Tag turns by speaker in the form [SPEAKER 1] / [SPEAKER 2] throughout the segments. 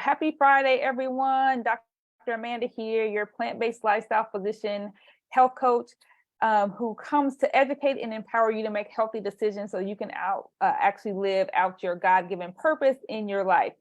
[SPEAKER 1] happy Friday, everyone. Dr. Amanda here, your plant-based lifestyle physician, health coach, who comes to educate and empower you to make healthy decisions so you can actually live out your God-given purpose in your life.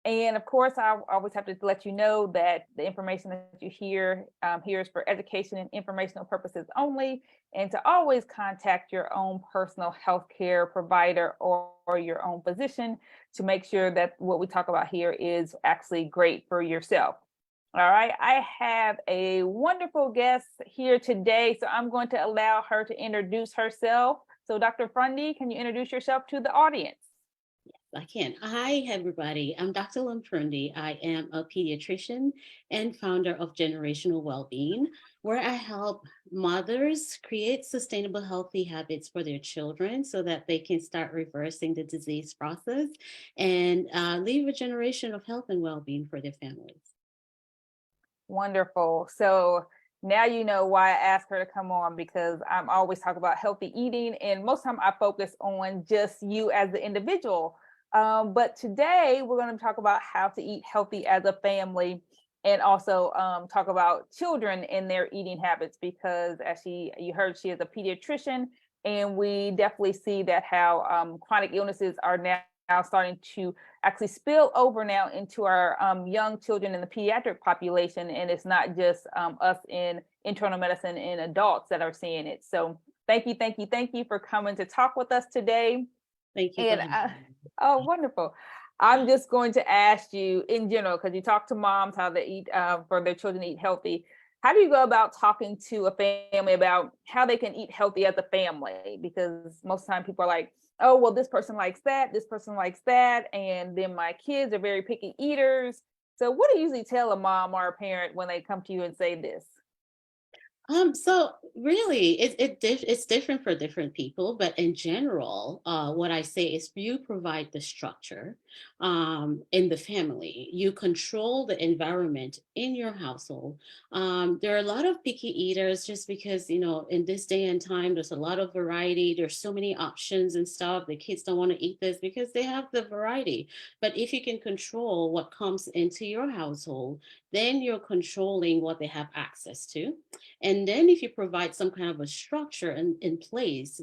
[SPEAKER 1] And of course, I always have to let you know that the information that you hear here is for education and informational purposes only, and to always contact your own personal healthcare provider or your own physician to make sure that what we talk about here is actually great for yourself. All right, I have a wonderful guest here today, so I'm going to allow her to introduce herself. So Dr. Frundi, can you introduce yourself to the audience?
[SPEAKER 2] I can. Hi, everybody. I'm Dr. Lum Frundi. I am a pediatrician and founder of Generational Wellbeing, where I help mothers create sustainable, healthy habits for their children so that they can start reversing the disease process and leave a generation of health and well-being for their families.
[SPEAKER 1] Wonderful. So now you know why I asked her to come on, because I'm always talking about healthy eating, and most of the time I focus on just you as the individual. But today we're going to talk about how to eat healthy as a family, and also talk about children and their eating habits, because as you heard, she is a pediatrician, and we definitely see that how chronic illnesses are now starting to actually spill over now into our young children in the pediatric population. And it's not just us in internal medicine and adults that are seeing it. So thank you for coming to talk with us today.
[SPEAKER 2] Thank you.
[SPEAKER 1] And oh, wonderful. I'm just going to ask you in general, because you talk to moms how they eat for their children to eat healthy. How do you go about talking to a family about how they can eat healthy as a family? Because most of the time people are like, oh, well, this person likes that, this person likes that, and then my kids are very picky eaters. So what do you usually tell a mom or a parent when they come to you and say this?
[SPEAKER 2] So really, it's different for different people, but in general, what I say is you provide the structure in the family. You control the environment in your household. There are a lot of picky eaters just because, in this day and time, there's a lot of variety. There's so many options and stuff. The kids don't want to eat this because they have the variety. But if you can control what comes into your household, then you're controlling what they have access to. And then if you provide some kind of a structure in place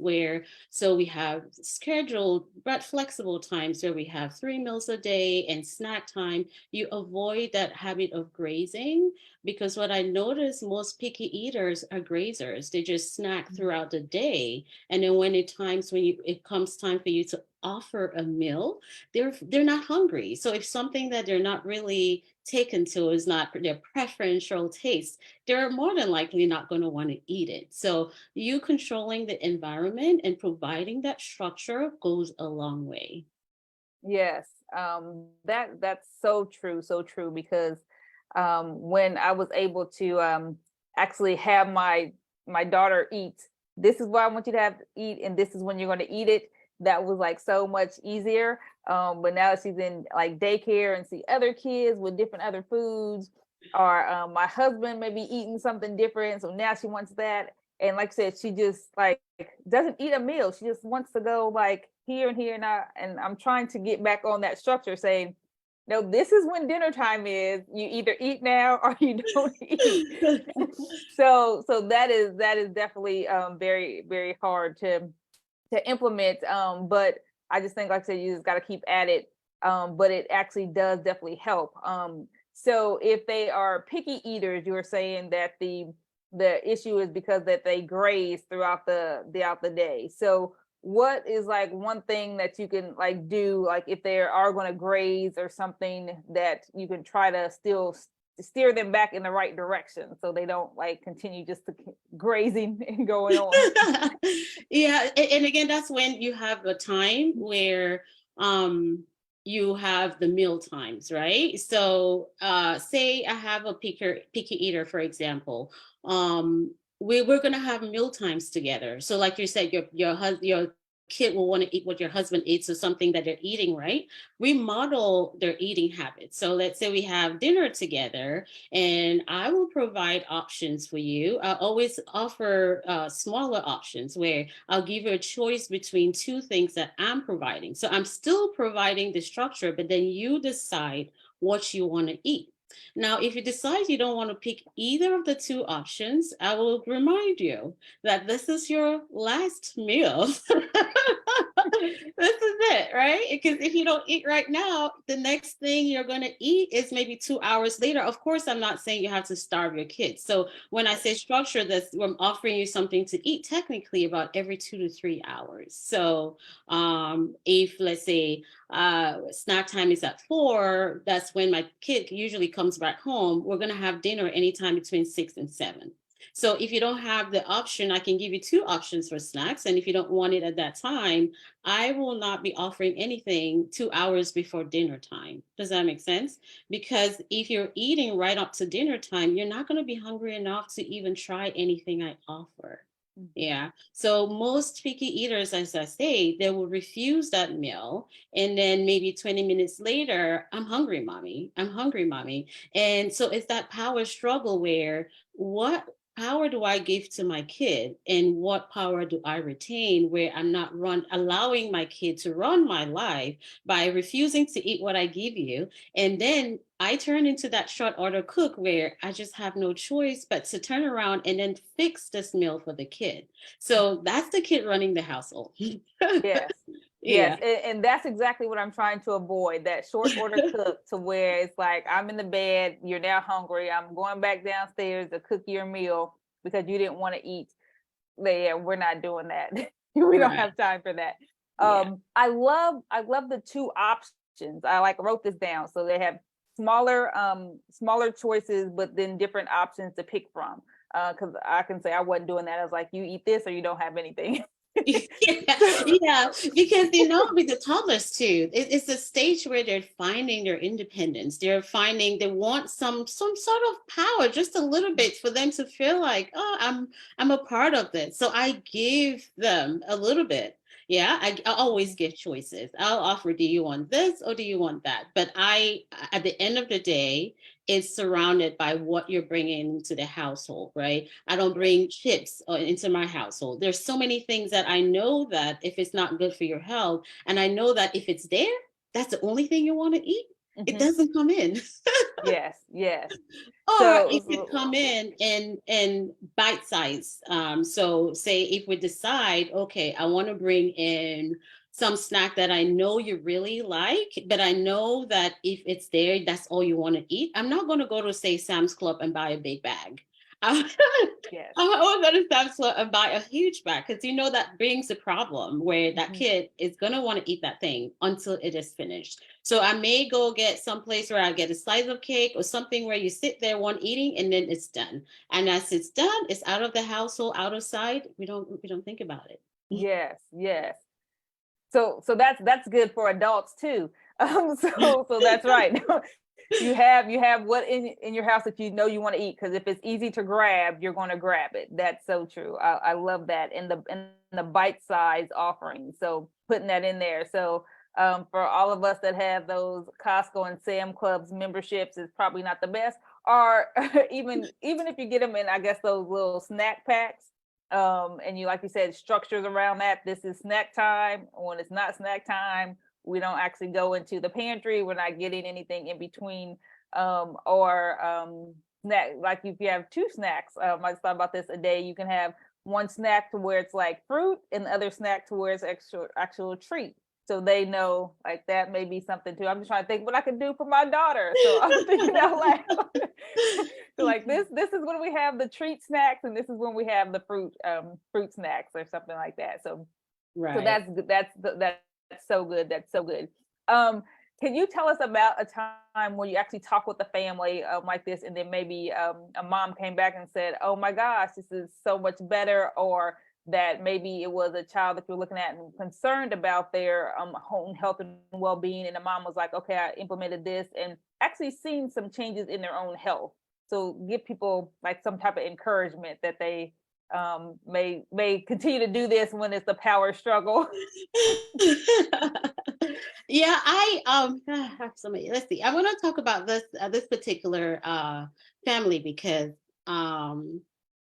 [SPEAKER 2] so we have scheduled but flexible times where we have 3 meals a day and snack time, you avoid that habit of grazing, because what I notice, most picky eaters are grazers. They just snack throughout the day. And then when it comes time for you to offer a meal, they're not hungry. So if something that they're not really taken to is not their preferential taste, they're more than likely not going to want to eat it. So you controlling the environment and providing that structure goes a long way.
[SPEAKER 1] Yes, that's so true, because when I was able to actually have my daughter eat, this is what I want you to have to eat, and this is when you're going to eat it. That was like so much easier. But now she's in like daycare and see other kids with different other foods, or my husband may be eating something different, so now she wants that. And like I said, she just like doesn't eat a meal. She just wants to go like here and here and now. And I'm trying to get back on that structure, saying, no, this is when dinner time is. You either eat now or you don't eat. So that is definitely very hard to implement. But I just think, like I said, you just got to keep at it. But it actually does definitely help. So if they are picky eaters, you are saying that the issue is because that they graze throughout the day. So what is like one thing that you can like do, like if they are going to graze or something, that you can try to still steer them back in the right direction so they don't like continue just to grazing and going on?
[SPEAKER 2] Yeah, and again, that's when you have a time where you have the meal times, right? So say I have a picky eater, for example. We're gonna have meal times together. So like you said, your kid will want to eat what your husband eats or something that they're eating, right? We model their eating habits. So let's say we have dinner together and I will provide options for you. I always offer smaller options where I'll give you a choice between two things that I'm providing. So I'm still providing the structure, but then you decide what you want to eat. Now, if you decide you don't want to pick either of the two options, I will remind you that this is your last meal. This is it, right? Because if you don't eat right now, the next thing you're going to eat is maybe 2 hours later. Of course, I'm not saying you have to starve your kids. So when I say structure this, I'm offering you something to eat technically about every 2 to 3 hours. So if let's say snack time is at 4, that's when my kid usually comes back home. We're going to have dinner anytime between 6 and 7. So if you don't have the option, I can give you two options for snacks. And if you don't want it at that time, I will not be offering anything 2 hours before dinner time. Does that make sense? Because if you're eating right up to dinner time, you're not going to be hungry enough to even try anything I offer. Yeah. So most picky eaters, as I say, they will refuse that meal. And then maybe 20 minutes later, I'm hungry, mommy. I'm hungry, mommy. And so it's that power struggle where what power do I give to my kid and what power do I retain where I'm not allowing my kid to run my life by refusing to eat what I give you. And then I turn into that short order cook where I just have no choice but to turn around and then fix this meal for the kid. So that's the kid running the household.
[SPEAKER 1] Yes. Yes.
[SPEAKER 2] Yeah.
[SPEAKER 1] And that's exactly what I'm trying to avoid, that short order cook to where it's like, I'm in the bed, you're now hungry. I'm going back downstairs to cook your meal because you didn't want to eat. Yeah, we're not doing that. We don't
[SPEAKER 2] Right.
[SPEAKER 1] have time for that.
[SPEAKER 2] Yeah.
[SPEAKER 1] I love the two options. I like wrote this down. So they have smaller choices, but then different options to pick from. Because I can say I wasn't doing that. I was like, you eat this or you don't have anything.
[SPEAKER 2] Yeah, yeah, because with the toddlers too, it's a stage where they're finding their independence. They're finding they want some sort of power, just a little bit, for them to feel like, oh, I'm a part of this. So I give them a little bit. Yeah, I always give choices. I'll offer, do you want this or do you want that? But at the end of the day, it's surrounded by what you're bringing into the household, right? I don't bring chips into my household. There's so many things that I know that if it's not good for your health, and I know that if it's there, that's the only thing you want to eat, it
[SPEAKER 1] Mhm.
[SPEAKER 2] doesn't come in.
[SPEAKER 1] Yes, yes.
[SPEAKER 2] Or
[SPEAKER 1] So,
[SPEAKER 2] it could come in bite size. So say if we decide, okay, I want to bring in some snack that I know you really like, but I know that if it's there, that's all you want to eat. I'm not going to go to say Sam's Club and buy a big bag. I'm
[SPEAKER 1] yes.
[SPEAKER 2] I'm going to Sam's Club and buy a huge bag because that brings a problem where that
[SPEAKER 1] Mhm.
[SPEAKER 2] kid is going to want to eat that thing until it is finished. So I may go get someplace where I get a slice of cake or something where you sit there one eating and then it's done. And as it's done, it's out of the household, out of sight. We don't think about it.
[SPEAKER 1] Yes, yes. So that's good for adults too. So that's right. You have what in your house that you know you want to eat, because if it's easy to grab, you're going to grab it. That's so true. I love that, in the bite size offering. So putting that in there. So for all of us that have those Costco and Sam Clubs memberships, is probably not the best. Or even if you get them in, I guess, those little snack packs, and you, like you said, structures around that. This is snack time. When it's not snack time, we don't actually go into the pantry. We're not getting anything in between, or snack. Like if you have two snacks, I just thought about this a day. You can have one snack to where it's like fruit, and the other snack to where it's actual treat. So they know, like, that may be something too. I'm just trying to think what I could do for my daughter. So I'm thinking out loud. So like, this is when we have the treat snacks, and this is when we have the fruit snacks or something like that. So
[SPEAKER 2] Right.
[SPEAKER 1] that's good. That's so good. That's so good. Um, can you tell us about a time when you actually talk with the family like this, and then maybe a mom came back and said, "Oh my gosh, this is so much better," or that maybe it was a child that you're looking at and concerned about their home health and well-being, and the mom was like, "Okay, I implemented this," and actually seen some changes in their own health. So give people like some type of encouragement that they may continue to do this when it's a power struggle.
[SPEAKER 2] Yeah, I have so many. Let's see. I want to talk about this particular family because um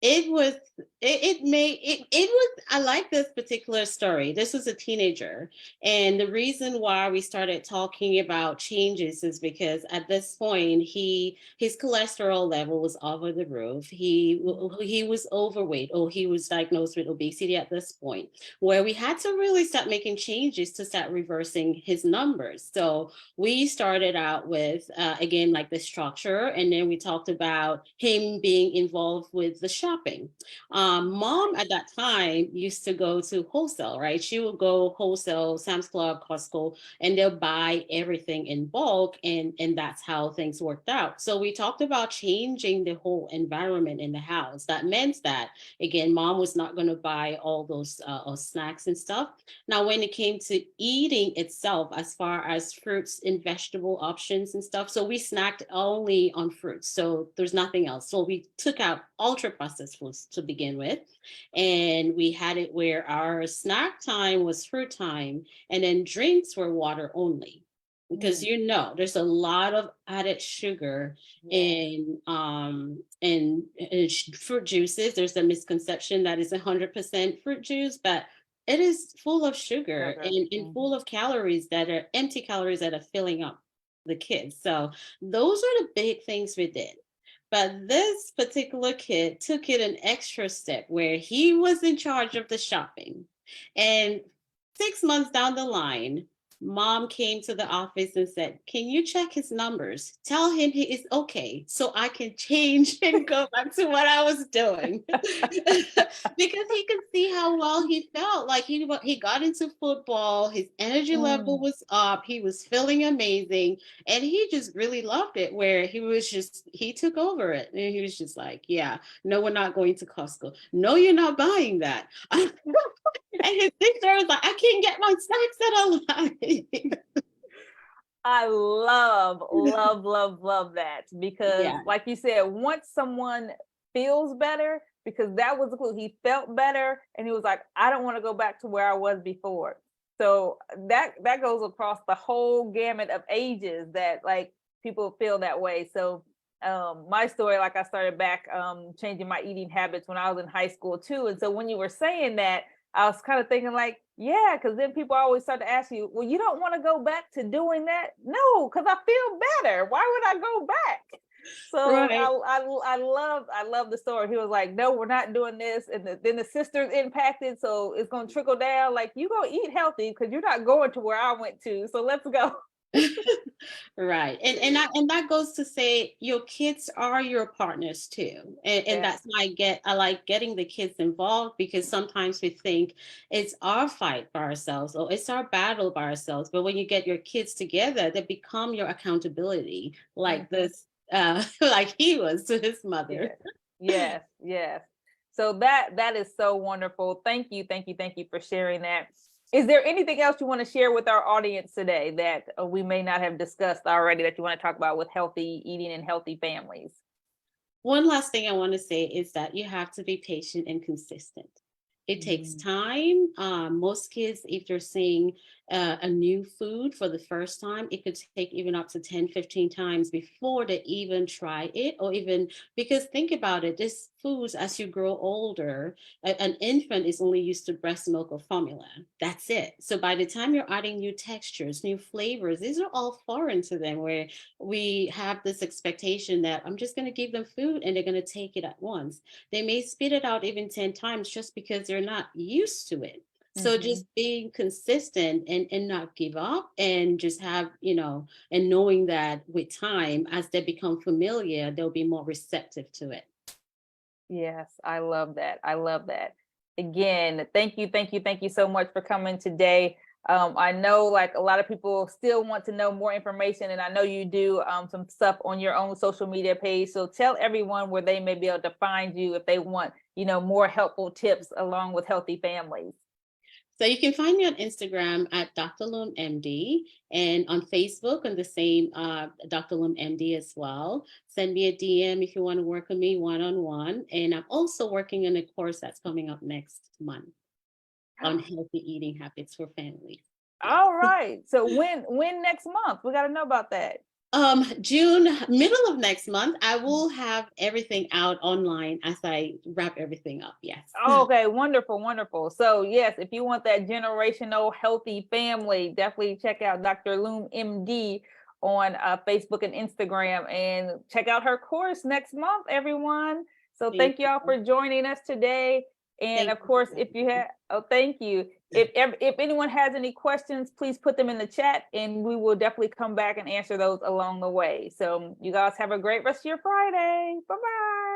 [SPEAKER 2] it was it was I like this particular story. This was a teenager, and the reason why we started talking about changes is because at this point his cholesterol level was over the roof. He was overweight, or he was diagnosed with obesity at this point, where we had to really start making changes to start reversing his numbers. So we started out with, again, like the structure, and then we talked about him being involved with the shopping. Mom at that time used to go to wholesale, right? She would go wholesale, Sam's Club, Costco, and they'll buy everything in bulk, and that's how things worked out. So we talked about changing the whole environment in the house. That meant that, again, mom was not going to buy all those snacks and stuff. Now, when it came to eating itself, as far as fruits and vegetable options and stuff, so we snacked only on fruits. So there's nothing else. So we took out ultra processed foods to begin with. And we had it where our snack time was fruit time, and then drinks were water only. Because there's a lot of added sugar
[SPEAKER 1] Yeah.
[SPEAKER 2] in fruit juices. There's a misconception that it's 100% fruit juice, but it is full of sugar
[SPEAKER 1] Sugar.
[SPEAKER 2] and full of calories that are empty calories that are filling up the kids. So those are the big things we did. But this particular kid took it an extra step where he was in charge of the shopping. And 6 months down the line, mom came to the office and said, "Can you check his numbers? Tell him he is okay so I can change and go back to what I was doing." Because he could see how well he felt. Like he got into football, his energy level
[SPEAKER 1] Mm.
[SPEAKER 2] was up, he was feeling amazing, and he just really loved it. Where he took over it, and he was just like, "Yeah, no, we're not going to Costco. No, you're not buying that." And his sister was like, "I can't get my snacks that I like."
[SPEAKER 1] I love that because,
[SPEAKER 2] Yeah.
[SPEAKER 1] like you said, once someone feels better, because that was the clue, he felt better and he was like, I don't want to go back to where I was before. So that goes across the whole gamut of ages that like people feel that way. So my story, like I started back changing my eating habits when I was in high school too. And so when you were saying that, I was kind of thinking like, yeah, because then people always start to ask you, well, you don't want to go back to doing that? No, because I feel better. Why would I go back? So
[SPEAKER 2] Right.
[SPEAKER 1] I love the story. He was like, no, we're not doing this. And then the sister's impacted. So it's going to trickle down. Like, you go eat healthy because you're not going to where I went to. So let's go.
[SPEAKER 2] Right. And that goes to say your kids are your partners too. And
[SPEAKER 1] Yeah.
[SPEAKER 2] that's why I like getting the kids involved, because sometimes we think it's our fight by ourselves or it's our battle by ourselves. But when you get your kids together, they become your accountability, like
[SPEAKER 1] Mhm.
[SPEAKER 2] this like he was to his mother.
[SPEAKER 1] Yes, yes, yes. So that is so wonderful. Thank you, thank you, thank you for sharing that. Is there anything else you want to share with our audience today that we may not have discussed already that you want to talk about with healthy eating and healthy families?
[SPEAKER 2] One last thing I want to say is that you have to be patient and consistent. It takes
[SPEAKER 1] Mhm.
[SPEAKER 2] time. Most kids, if they're seeing a new food for the first time, it could take even up to 10, 15 times before they even try it, or even because think about it, this foods, as you grow older, an infant is only used to breast milk or formula. That's it. So by the time you're adding new textures, new flavors, these are all foreign to them, where we have this expectation that I'm just going to give them food and they're going to take it at once. They may spit it out even 10 times just because they're not used to it. So
[SPEAKER 1] Mhm.
[SPEAKER 2] just being consistent and not give up, and just have, and knowing that with time, as they become familiar, they'll be more receptive to it.
[SPEAKER 1] Yes, I love that. I love that. Again, thank you, thank you, thank you so much for coming today. I know like a lot of people still want to know more information, and I know you do some stuff on your own social media page. So tell everyone where they may be able to find you if they want, more helpful tips along with healthy families.
[SPEAKER 2] So you can find me on Instagram at Dr. Lum MD, and on Facebook on the same Dr. Lum MD as well. Send me a DM if you want to work with me one-on-one. And I'm also working on a course that's coming up next month on healthy eating habits for families. Yes.
[SPEAKER 1] All right. So when next month? We got to know about that.
[SPEAKER 2] June, middle of next month, I will have everything out online as I wrap everything up. Yes.
[SPEAKER 1] Okay, wonderful, wonderful. So yes, if you want that generational healthy family, definitely check out Dr. Loom MD on Facebook and Instagram, and check out her course next month, everyone. So
[SPEAKER 2] Thank
[SPEAKER 1] thank
[SPEAKER 2] you.
[SPEAKER 1] y'all for joining us today. And
[SPEAKER 2] Thank
[SPEAKER 1] of
[SPEAKER 2] you
[SPEAKER 1] course,
[SPEAKER 2] for
[SPEAKER 1] if you
[SPEAKER 2] having
[SPEAKER 1] have, oh, thank you. If anyone has any questions, please put them in the chat, and we will definitely come back and answer those along the way. So you guys have a great rest of your Friday. Bye-bye.